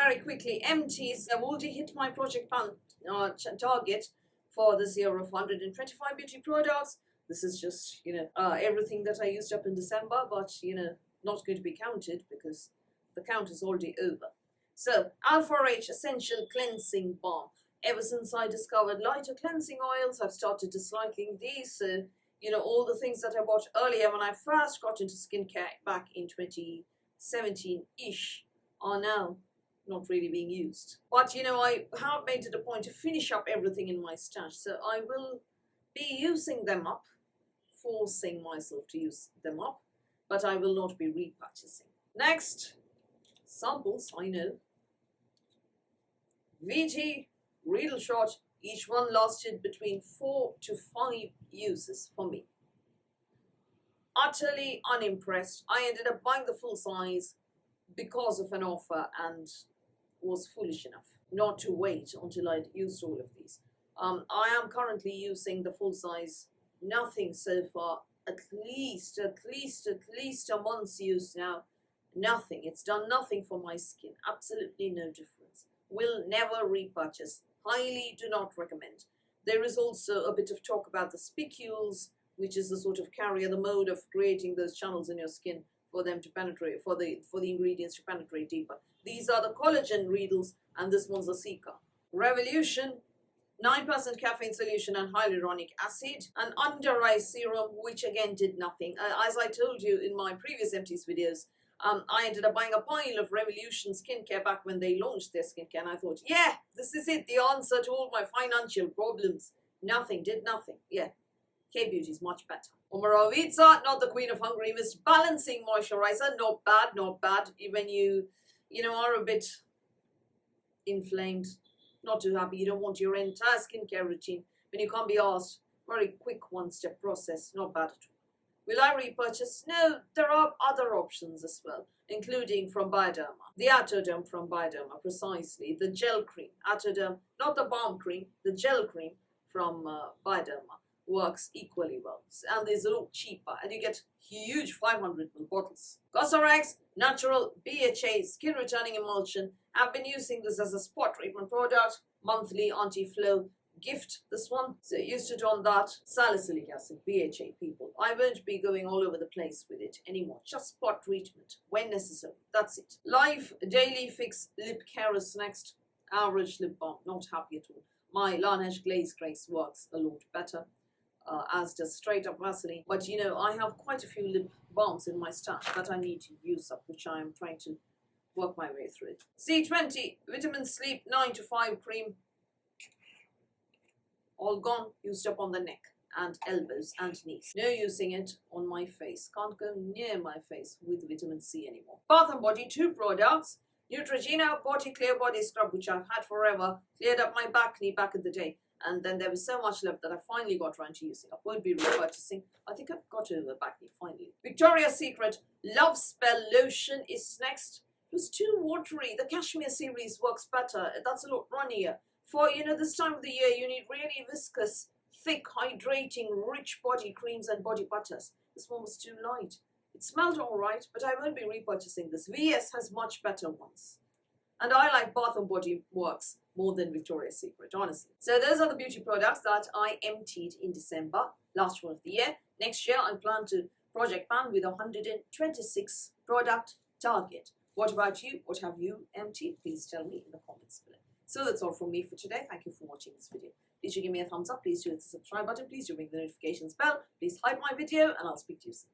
very quickly, Empties. I've already hit my project plan target for this year of 125 beauty products. This is just, everything that I used up in December, but, not going to be counted because the count is already over. So, Alpha H Essential Cleansing Balm. Ever since I discovered lighter cleansing oils, I've started disliking these. So, all the things that I bought earlier when I first got into skincare back in 2017-ish are now not really being used. But, I have made it a point to finish up everything in my stash. So I will be using them up, forcing myself to use them up, but I will not be repurchasing. Next, samples, I know. VT, Riedel Shot, each one lasted between 4 to 5 uses for me. Utterly unimpressed. I ended up buying the full size because of an offer and was foolish enough not to wait until I'd used all of these. I am currently using the full size, nothing so far, at least a month's use now. Nothing. It's done nothing for my skin. Absolutely no difference. Will never repurchase. Highly do not recommend. There is also a bit of talk about the spicules, which is the sort of carrier, the mode of creating those channels in your skin for them to penetrate, for the ingredients to penetrate deeper. These are the collagen Riedels, and this one's a Sika. Revolution, 9% caffeine solution and hyaluronic acid, an under eye serum, which again did nothing. As I told you in my previous Empties videos, I ended up buying a pile of Revolution skincare back when they launched their skincare, and I thought, yeah, this is it, the answer to all my financial problems. Nothing, did nothing. Yeah, K-Beauty is much better. Omarovica, not the Queen of Hungary Mist Balancing Moisturizer, not bad, not bad. When you are a bit inflamed, not too happy, you don't want your entire skincare routine, when you can't be asked, very quick one-step process, not bad at all. Will I repurchase? No, there are other options as well, including from Bioderma. The Atoderm from Bioderma, precisely. The gel cream. Atoderm, not the balm cream, the gel cream from Bioderma works equally well. And is a little cheaper, and you get huge 500ml bottles. Cosrx Natural BHA Skin Returning Emulsion. I've been using this as a spot treatment product, monthly anti-flow gift, this one. So used it on that. Salicylic acid, BHA, people. I won't be going all over the place with it anymore. Just spot treatment when necessary. That's it. Life Daily Fix Lip Care is next. Average lip balm. Not happy at all. My Laneige Glaze Grace works a lot better, as does straight up Vaseline. But I have quite a few lip balms in my stash that I need to use up, which I am trying to work my way through. C20 Vitamin Sleep 9 to 5 cream. All gone, used up on the neck and elbows and knees. No using it on my face. Can't go near my face with vitamin C anymore. Bath & Body 2 products. Neutrogena Body Clear Body Scrub, which I've had forever. Cleared up my back knee back in the day. And then there was so much left that I finally got around to using. I won't be repurchasing. I think I've got over back knee finally. Victoria's Secret Love Spell Lotion is next. It was too watery. The Cashmere series works better. That's a lot runnier. For, this time of the year, you need really viscous, thick, hydrating, rich body creams and body butters. This one was too light. It smelled all right, but I won't be repurchasing this. VS has much better ones. And I like Bath & Body Works more than Victoria's Secret, honestly. So those are the beauty products that I emptied in December, last one of the year. Next year, I plan to project plan with a 126 product target. What about you? What have you emptied? Please tell me in the comments below. So that's all from me for today. Thank you for watching this video. Please do give me a thumbs up. Please do hit the subscribe button. Please do ring the notifications bell. Please hype my video, and I'll speak to you soon.